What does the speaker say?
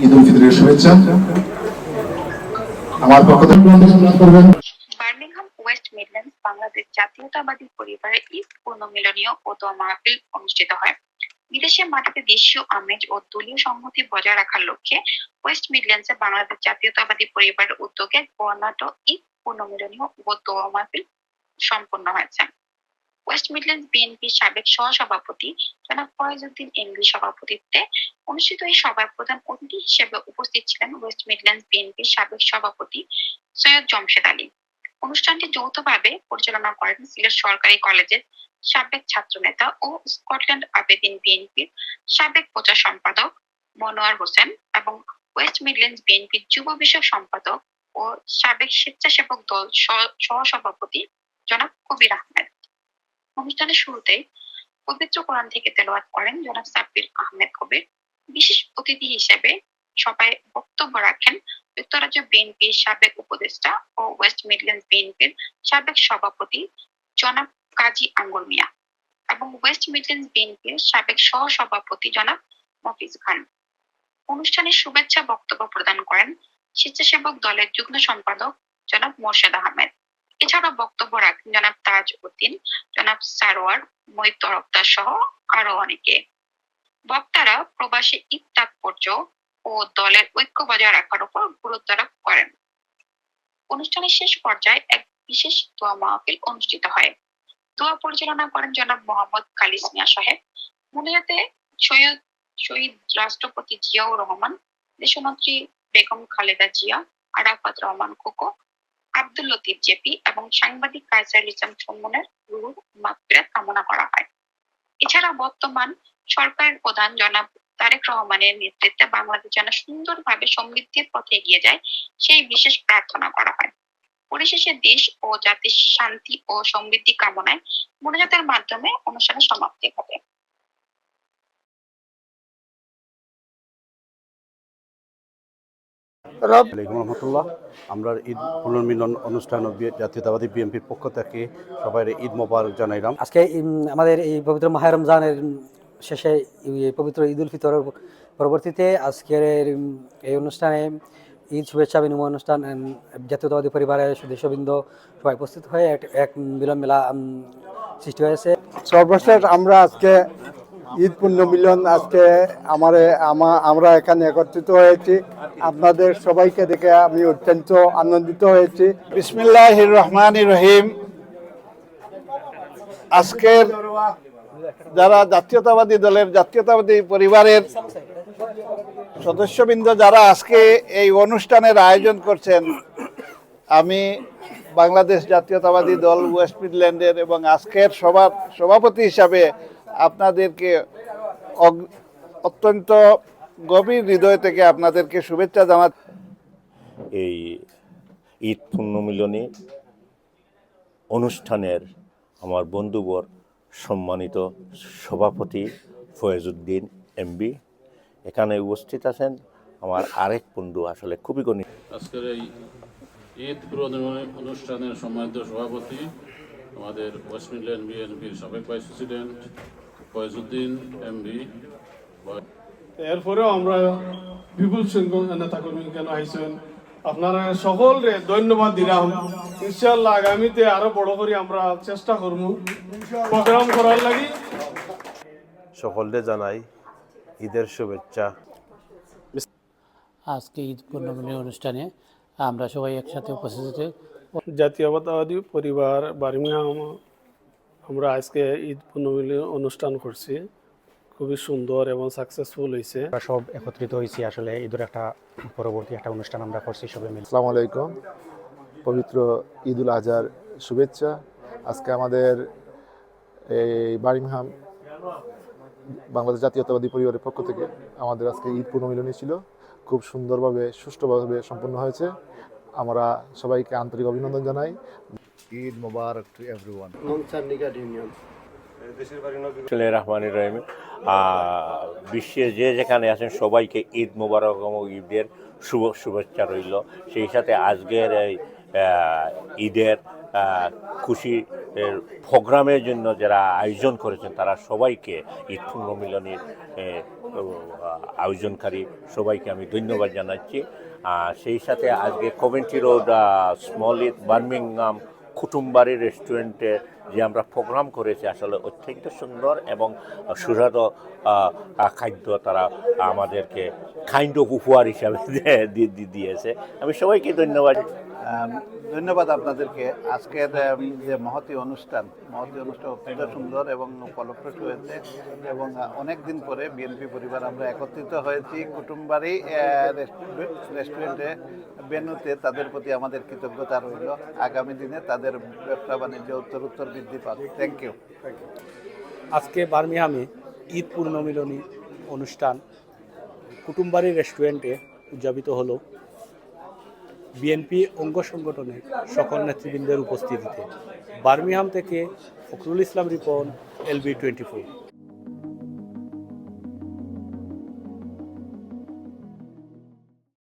ঈদ উল ফিতরের শুভেচ্ছা। আমার পক্ষ থেকে করবেন। বার্মিংহাম ওয়েস্ট মিডল্যান্ডস বাংলাদেশ জাতীয়তাবাদী পরিবারের ঈদ পুনর্মিলনীয় ও দোয়া মাহফিল অনুষ্ঠিত হয়। বিদেশের মাটিতে দেশীয় আমেজ ও দলীয় সংহতি বজায় রাখার লক্ষ্যে ওয়েস্ট মিডল্যান্ডসে বাংলাদেশ জাতীয়তাবাদী পরিবারের উদ্যোগে বর্ণাঢ্য ঈদ পুনর্মিলনীয় ও দোয়া মাহফিল সম্পন্ন হয়েছে। ওয়েস্ট মিডল্যান্ডস বিএনপির সাবেক সহসভাপতি জনাব ফয়েজউদ্দিন এমবি সভাপতিত্বে অনুষ্ঠিত এই সভায় প্রধান অতিথি হিসেবে উপস্থিত ছিলেন ওয়েস্ট মিডল্যান্ডস বিএনপির সাবেক সভাপতি সৈয়দ জমশেদ আলী। অনুষ্ঠানটি যৌথভাবে পরিচালনা করেন সিলেট সরকারি কলেজের সাবেক ছাত্রনেতা ও স্কটল্যান্ড আবেদিন বিএনপির সাবেক প্রচার সম্পাদক মনোয়ার হোসেন এবং ওয়েস্ট মিডল্যান্ডস বিএনপির যুব বিষয়ক সম্পাদক ও সাবেক স্বেচ্ছাসেবক দল সহসভাপতি জনাব কবির আহমেদ। অনুষ্ঠানের শুরুতেই পবিত্র কোরআন থেকে তেলাওয়াত করেন জনাব সাব্বির আহমেদ কবির। বিশেষ অতিথি হিসেবে সবাই বক্তব্য রাখেন যুক্তরাজ্য বিএনপির সাবেক উপদেষ্টা ও ওয়েস্ট মিডল্যান্ডস বিএনপির সাবেক সভাপতি জনাব কাজী আঙ্গুর মিয়া এবং ওয়েস্ট মিডল্যান্ডস বিএনপির সাবেক সহসভাপতি জনাব মফিজ খান। অনুষ্ঠানে শুভেচ্ছা বক্তব্য প্রদান করেন স্বেচ্ছাসেবক দলের যুগ্ম সম্পাদক জনাব মোর্শেদ আহমেদ। এছাড়া বক্তব্য রাখেন জনাব তাজ উদ্দিন, জনাব সারোয়ার, মহিত তরফদার সহ আরো অনেকে। বক্তারা প্রবাসী ঈদ তাৎপর্য ও দলের ঐক্য বজায় রাখার উপর গুরুত্ব আরোপ করেন। অনুষ্ঠানের শেষ পর্যায়ে এক বিশেষ দোয়া মাহফিল অনুষ্ঠিত হয়। দোয়া পরিচালনা করেন জনাব মোহাম্মদ কালিস মিয়া সাহেব। মুনিয়াতে শহীদ রাষ্ট্রপতি জিয়াউর রহমান, দেশনেত্রী বেগম খালেদা জিয়া, আরাফাত রহমান কোকো, আব্দুল লতিফ জেপি এবং সাংবাদিক কায়সার ইসলাম সুমনের রুহুর মাগফিরাত কামনা করা হয়। এছাড়া বর্তমান সরকারের প্রধান জনাব তারেক রহমানের নেতৃত্বে বাংলাদেশ যেন সুন্দরভাবে সমৃদ্ধির পথে এগিয়ে যায় সেই বিশেষ প্রার্থনা করা হয়। পরিশেষে দেশ ও জাতির শান্তি ও সমৃদ্ধি কামনায় মোনাজাতের মাধ্যমে অনুষ্ঠানের সমাপ্তি ঘটে। আমরা ঈদ পুনর্মিলন অনুষ্ঠান জাতীয়তাবাদী বিএনপির পক্ষ থেকে সবাই ঈদ মোবারক জানাইলাম। আজকে আমাদের এই পবিত্র মাহে রমজানের শেষে পবিত্র ঈদ উল ফিতরের পরবর্তীতে আজকের এই অনুষ্ঠানে ঈদ শুভেচ্ছা বিনিময় অনুষ্ঠান জাতীয়তাবাদী পরিবারের সদস্যবৃন্দ সবাই উপস্থিত হয়ে এক মিলন মেলা সৃষ্টি হয়েছে। সর্বশেষ আমরা আজকে ঈদ পুণ্যমিলন আজকে আমরা এখানে একত্রিত হয়েছি। আপনাদের সবাইকে দেখে আমি অত্যন্ত আনন্দিত হয়েছি। বিসমিল্লাহির রহমানির রহিম। আজকের যারা জাতীয়তাবাদী দলের জাতীয়তাবাদী পরিবারের সদস্যবৃন্দ যারা আজকে এই অনুষ্ঠানের আয়োজন করছেন, আমি বাংলাদেশ জাতীয়তাবাদী দল ওয়েস্ট মিডল্যান্ডের এবং আজকের সভার সভাপতি হিসাবে আপনাদেরকে অত্যন্ত গভীর হৃদয় থেকে আপনাদেরকে শুভেচ্ছা জানাচ্ছি। এই ঈদ পুণ্যমিলনী অনুষ্ঠানের আমার বন্ধুবর সম্মানিত সভাপতি ফয়েজউদ্দিন এমবি, এখানে উপস্থিত আছেন আমার আরেক বন্ধু, আসলে খুবই গণিত। আজকের এই ঈদ পুনর্মিলনী অনুষ্ঠানের সম্মানিত সভাপতি আমাদের ওয়েস্ট মিডল্যান্ড বিএনপির সাবেক ভাইস প্রেসিডেন্ট ফয়েজউদ্দিন এমবি। এরপরেও আমরা বিপুল সংখ্যক নেতাকর্মী কেন আইসেন, আপনারা সকলরে ধন্যবাদ দিলাম। ইনশাআল্লাহ আগামীতে আরো বড় করে আমরা চেষ্টা করব প্রোগ্রাম করার লাগি। সকলকে জানাই ঈদের শুভেচ্ছা। আজকে ঈদ পুনর্মিলনী অনুষ্ঠানে আমরা সবাই একসাথে উপস্থিত। জাতীয়তাবাদী পরিবার বার্মিংহাম আমরা আজকে ঈদ পুনর্মিলনী অনুষ্ঠান করছি, খুবই সুন্দর এবং সাকসেসফুল হয়েছে। সব একত্রিত হয়েছি আসলে ঈদের একটা পরবর্তী একটা অনুষ্ঠান আমরা করছি সবাই মিলে। আসসালামু আলাইকুম, পবিত্র ঈদ উল আজহার শুভেচ্ছা। আজকে আমাদের এই বার্মিংহাম বাংলাদেশ জাতীয়তাবাদী পরিবারের পক্ষ থেকে আমাদের আজকে ঈদ পুনর্মিলনী ছিল, খুব সুন্দরভাবে সুষ্ঠুভাবে সম্পন্ন হয়েছে। আমরা সবাইকে আন্তরিক অভিনন্দন জানাই। ঈদ মোবারক টু এভরিওয়ান। রহমানির রহিম। বিশ্বের যে যেখানে আছেন সবাইকে ঈদ মোবারক এবং ঈদের শুভেচ্ছা রইল। সেই সাথে আজকের এই ঈদের খুশি প্রোগ্রামের জন্য যারা আয়োজন করেছেন তারা সবাইকে ঈদ পুনর্মিলনীর আয়োজনকারী সবাইকে আমি ধন্যবাদ জানাচ্ছি। সেই সাথে আজকে Coventry road Small Heath Birmingham Kutumbari রেস্টুরেন্টে যে আমরা প্রোগ্রাম করেছি আসলে অত্যন্ত সুন্দর এবং সুস্বাদু খাদ্য তারা আমাদেরকে কাইন্ড অফ উপহার হিসাবে দিয়েছে। আমি সবাইকে ধন্যবাদ আপনাদেরকে। আজকের যে মহতি অনুষ্ঠান অত্যন্ত সুন্দর এবং ফলপ্রসূ হয়েছে এবং অনেক দিন পরে বিএনপি পরিবার আমরা একত্রিত হয়েছি কুটুমবাড়ি রেস্টুরেন্টে বেনুতে। তাদের প্রতি আমাদের কৃতজ্ঞতা রইল। আগামী দিনে তাদের ব্যবসা বাণিজ্য উত্তর বৃদ্ধি পাবে। Thank you. আজকে বার্মিংহামে ঈদ পুনর্মিলনী অনুষ্ঠান কুটুমবাড়ি রেস্টুরেন্টে উদযাপিত হলো বিএনপি অঙ্গ সংগঠনের সকল নেতৃবৃন্দের উপস্থিতিতে। বার্মিংহাম থেকে ফখরুল ইসলাম রিপন, LB24।